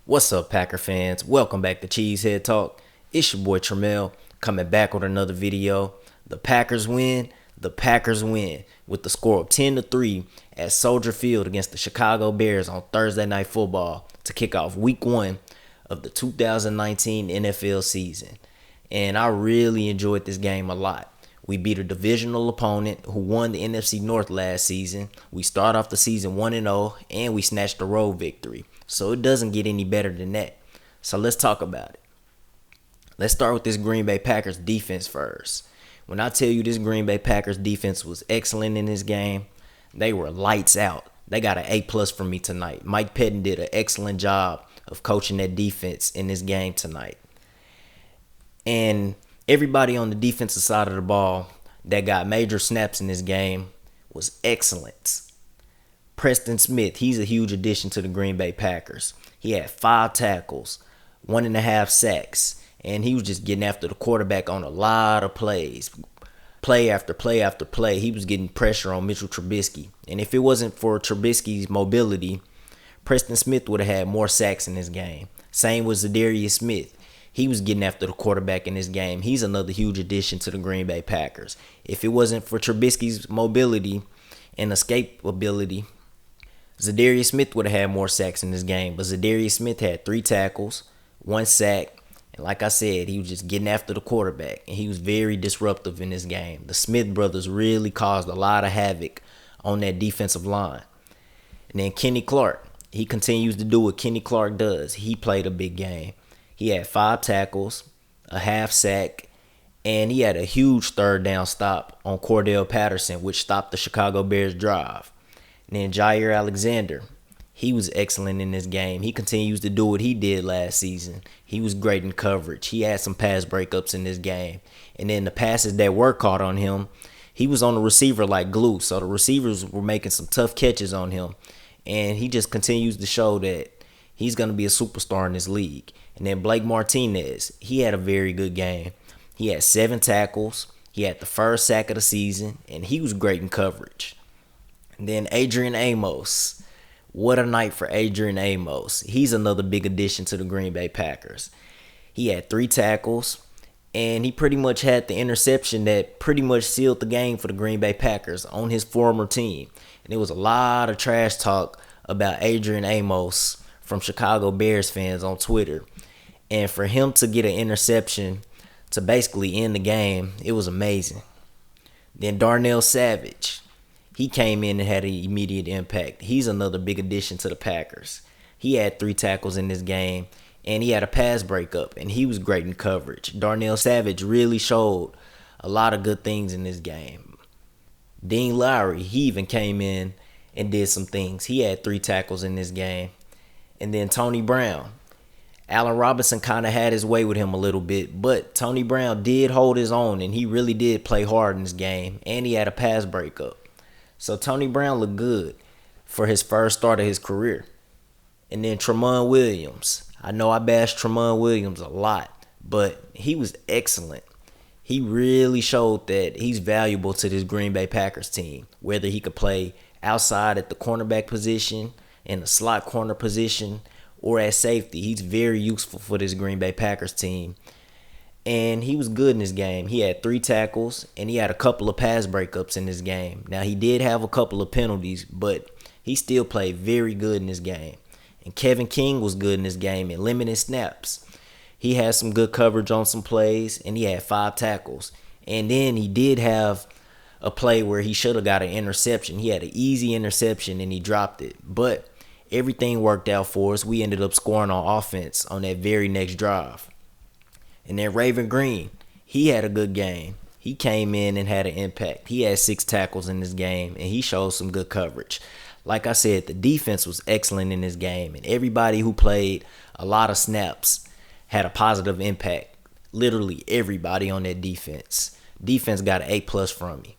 What's up, Packer fans? Welcome back to Cheesehead Talk. It's your boy Tramel coming back with another video. The Packers win. The Packers win with the score of 10-3 at Soldier Field against the Chicago Bears on Thursday Night Football to kick off Week 1 of the 2019 NFL season. And I really enjoyed this game a lot. We beat a divisional opponent who won the NFC North last season. We start off the season 1-0 and we snatched a road victory. So it doesn't get any better than that. So let's talk about it. Let's start with this Green Bay Packers defense first. When I tell you this Green Bay Packers defense was excellent in this game, they were lights out. They got an A+ from me tonight. Mike Pettin did an excellent job of coaching that defense in this game tonight. And everybody on the defensive side of the ball that got major snaps in this game was excellent. Preston Smith, he's a huge addition to the Green Bay Packers. He had 5 tackles, 1.5 sacks, and he was just getting after the quarterback on a lot of plays. Play after play after play, he was getting pressure on Mitchell Trubisky. And if it wasn't for Trubisky's mobility, Preston Smith would have had more sacks in this game. Same with Zadarius Smith. He was getting after the quarterback in this game. He's another huge addition to the Green Bay Packers. If it wasn't for Trubisky's mobility and escapability, Zadarius Smith would have had more sacks in this game. But Zadarius Smith had 3 tackles, 1 sack, and like I said, he was just getting after the quarterback. And he was very disruptive in this game. The Smith brothers really caused a lot of havoc on that defensive line. And then Kenny Clark, he continues to do what Kenny Clark does. He played a big game. He had 5 tackles, a half sack, and he had a huge third down stop on Cordell Patterson, which stopped the Chicago Bears drive. And then Jair Alexander, he was excellent in this game. He continues to do what he did last season. He was great in coverage. He had some pass breakups in this game. And then the passes that were caught on him, he was on the receiver like glue. So the receivers were making some tough catches on him. And he just continues to show that he's going to be a superstar in this league. And then Blake Martinez, he had a very good game. He had 7 tackles. He had the first sack of the season. And he was great in coverage. And then Adrian Amos. What a night for Adrian Amos. He's another big addition to the Green Bay Packers. He had 3 tackles, and he pretty much had the interception that pretty much sealed the game for the Green Bay Packers on his former team. And there was a lot of trash talk about Adrian Amos from Chicago Bears fans on Twitter. And for him to get an interception to basically end the game, it was amazing. Then Darnell Savage. He came in and had an immediate impact. He's another big addition to the Packers. He had 3 tackles in this game, and he had a pass breakup, and he was great in coverage. Darnell Savage really showed a lot of good things in this game. Dean Lowry, he even came in and did some things. He had 3 tackles in this game. And then Tony Brown. Allen Robinson kind of had his way with him a little bit, but Tony Brown did hold his own, and he really did play hard in this game, and he had a pass breakup. So Tony Brown looked good for his first start of his career. And then Tramon Williams. I know I bashed Tramon Williams a lot, but he was excellent. He really showed that he's valuable to this Green Bay Packers team. Whether he could play outside at the cornerback position, in the slot corner position, or at safety, he's very useful for this Green Bay Packers team. And he was good in this game. He had 3 tackles, and he had a couple of pass breakups in this game. Now, he did have a couple of penalties, but he still played very good in this game. And Kevin King was good in this game in limited snaps. He had some good coverage on some plays, and he had 5 tackles. And then he did have a play where he should have got an interception. He had an easy interception, and he dropped it. But everything worked out for us. We ended up scoring on offense on that very next drive. And then Raven Green, he had a good game. He came in and had an impact. He had 6 tackles in this game, and he showed some good coverage. Like I said, the defense was excellent in this game, and everybody who played a lot of snaps had a positive impact. Literally everybody on that defense. Defense got an A+ from me.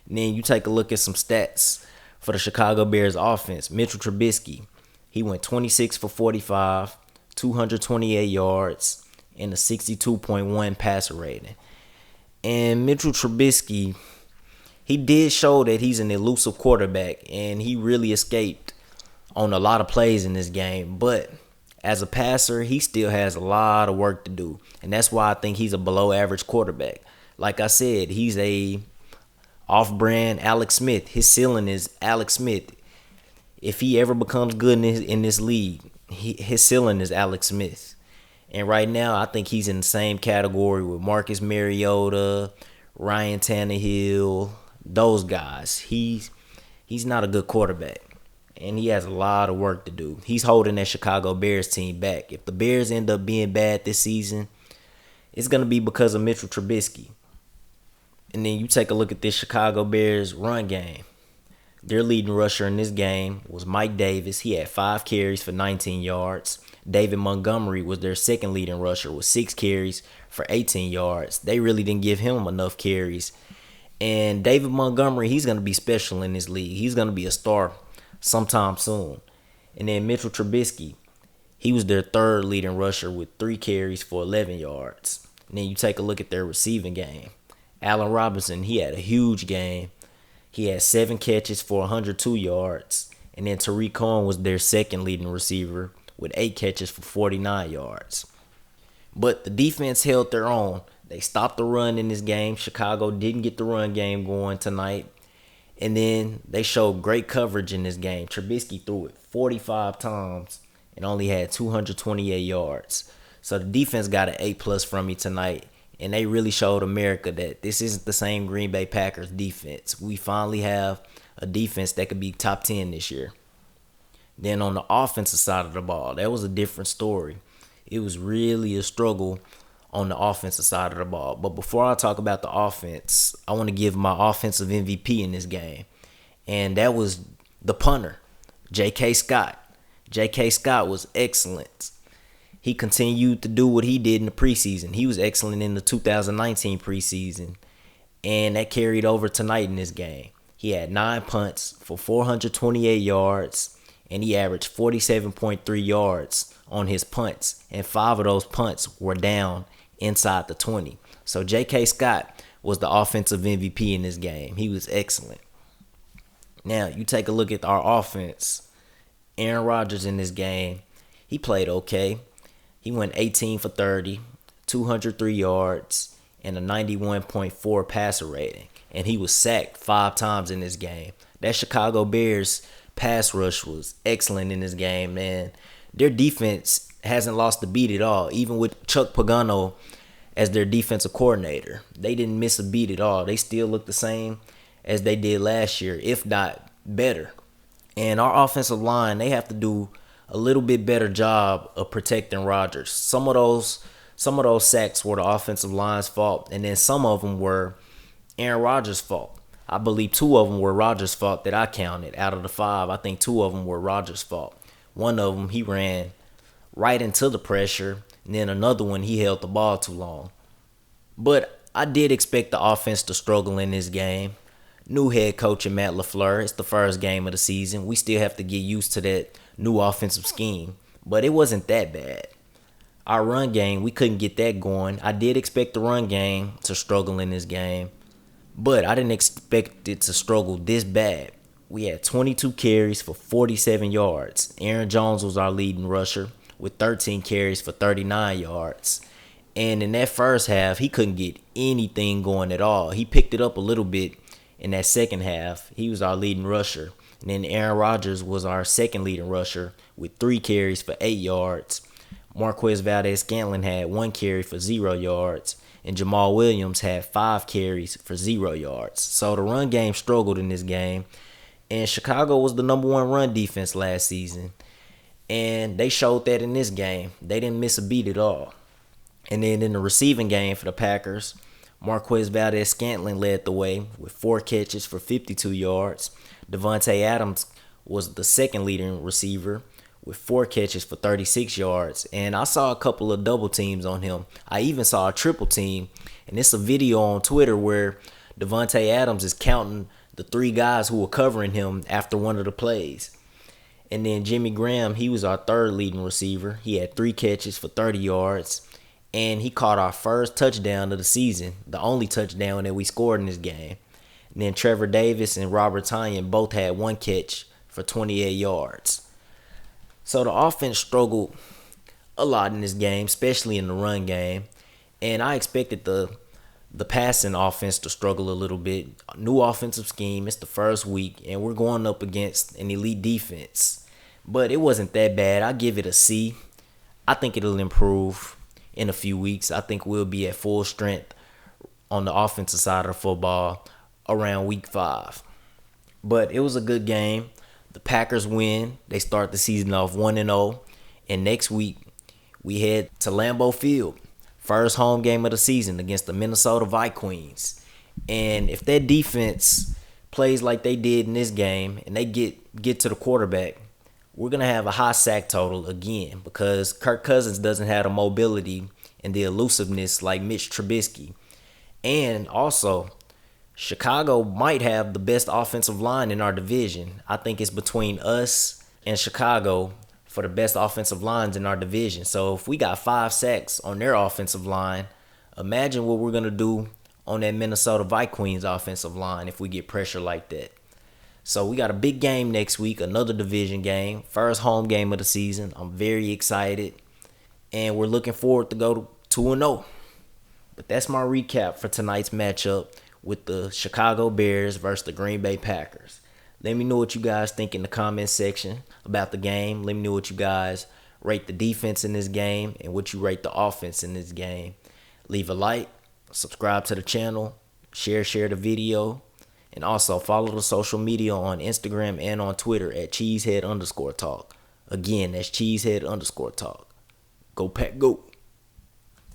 And then you take a look at some stats for the Chicago Bears offense. Mitchell Trubisky, he went 26 for 45, 228 yards, and a 62.1 passer rating. And Mitchell Trubisky, he did show that he's an elusive quarterback, and he really escaped on a lot of plays in this game. But As a passer, he still has a lot of work to do. And that's why I think he's a below average quarterback. Like I said, he's a off-brand Alex Smith. His ceiling is Alex Smith. If he ever becomes good in this league, his ceiling is Alex Smith. And right now, I think he's in the same category with Marcus Mariota, Ryan Tannehill, those guys. He's not a good quarterback, and he has a lot of work to do. He's holding that Chicago Bears team back. If the Bears end up being bad this season, it's going to be because of Mitchell Trubisky. And then you take a look at this Chicago Bears run game. Their leading rusher in this game was Mike Davis. He had 5 carries for 19 yards. David Montgomery was their second leading rusher with 6 carries for 18 yards. They really didn't give him enough carries. And David Montgomery, he's going to be special in this league. He's going to be a star sometime soon. And then Mitchell Trubisky, he was their third leading rusher with 3 carries for 11 yards. And then you take a look at their receiving game. Allen Robinson, he had a huge game. He had 7 catches for 102 yards. And then Tariq Cohen was their second leading receiver with 8 catches for 49 yards. But the defense held their own. They stopped the run in this game. Chicago didn't get the run game going tonight. And then they showed great coverage in this game. Trubisky threw it 45 times and only had 228 yards. So the defense got an A+ from me tonight. And they really showed America that this isn't the same Green Bay Packers defense. We finally have a defense that could be top 10 this year. Then on the offensive side of the ball, that was a different story. It was really a struggle on the offensive side of the ball. But before I talk about the offense, I want to give my offensive MVP in this game. And that was the punter, J.K. Scott. J.K. Scott was excellent. He continued to do what he did in the preseason. He was excellent in the 2019 preseason. And that carried over tonight in this game. He had 9 punts for 428 yards. And he averaged 47.3 yards on his punts. And 5 of those punts were down inside the 20. So J.K. Scott was the offensive MVP in this game. He was excellent. Now, you take a look at our offense. Aaron Rodgers in this game, he played okay. He went 18 for 30, 203 yards, and a 91.4 passer rating. And he was sacked 5 times in this game. That Chicago Bears pass rush was excellent in this game, man. Their defense hasn't lost a beat at all, even with Chuck Pagano as their defensive coordinator. They didn't miss a beat at all. They still look the same as they did last year, if not better. And our offensive line, they have to do a little bit better job of protecting Rodgers. Some of those sacks were the offensive line's fault, and then some of them were Aaron Rodgers' fault. I believe 2 of them were Rodgers' fault that I counted. Out of the 5, I think 2 of them were Rodgers' fault. One of them, he ran right into the pressure, and then another one, he held the ball too long. But I did expect the offense to struggle in this game. New head coach in Matt LaFleur. It's the first game of the season. We still have to get used to that new offensive scheme. But it wasn't that bad. Our run game, we couldn't get that going. I did expect the run game to struggle in this game. But I didn't expect it to struggle this bad. We had 22 carries for 47 yards. Aaron Jones was our leading rusher with 13 carries for 39 yards. And in that first half, he couldn't get anything going at all. He picked it up a little bit in that second half. He was our leading rusher. And then Aaron Rodgers was our second leading rusher with 3 carries for 8 yards. Marquez Valdez-Scantling had 1 carry for 0 yards. And Jamal Williams had 5 carries for 0 yards. So the run game struggled in this game. And Chicago was the #1 run defense last season. And they showed that in this game. They didn't miss a beat at all. And then in the receiving game for the Packers, Marquez Valdez-Scantling led the way with 4 catches for 52 yards. Devontae Adams was the second leading receiver with 4 catches for 36 yards. And I saw a couple of double teams on him. I even saw a triple team. And it's a video on Twitter where Devontae Adams is counting the 3 guys who were covering him after one of the plays. And then Jimmy Graham, he was our third leading receiver. He had 3 catches for 30 yards. And he caught our first touchdown of the season, the only touchdown that we scored in this game. And then Trevor Davis and Robert Tonyan both had 1 catch for 28 yards. So the offense struggled a lot in this game, especially in the run game. And I expected the passing offense to struggle a little bit. New offensive scheme. It's the first week, and we're going up against an elite defense. But it wasn't that bad. I give it a C. I think it'll improve in a few weeks. I think we'll be at full strength on the offensive side of the football around week 5. But it was a good game. The Packers win. They start the season off 1-0. And next week, we head to Lambeau Field. First home game of the season against the Minnesota Vikings. And if that defense plays like they did in this game and they get to the quarterback, we're going to have a high sack total again because Kirk Cousins doesn't have the mobility and the elusiveness like Mitch Trubisky. And also, Chicago might have the best offensive line in our division. I think it's between us and Chicago for the best offensive lines in our division. So if we got 5 sacks on their offensive line, imagine what we're going to do on that Minnesota Vikings offensive line if we get pressure like that. So we got a big game next week, another division game, first home game of the season. I'm very excited, and we're looking forward to go 2-0. But that's my recap for tonight's matchup with the Chicago Bears versus the Green Bay Packers. Let me know what you guys think in the comment section about the game. Let me know what you guys rate the defense in this game and what you rate the offense in this game. Leave a like, subscribe to the channel, share the video, and also follow the social media on Instagram and on Twitter at Cheesehead_talk. Again, that's Cheesehead_talk. Go Pack, go.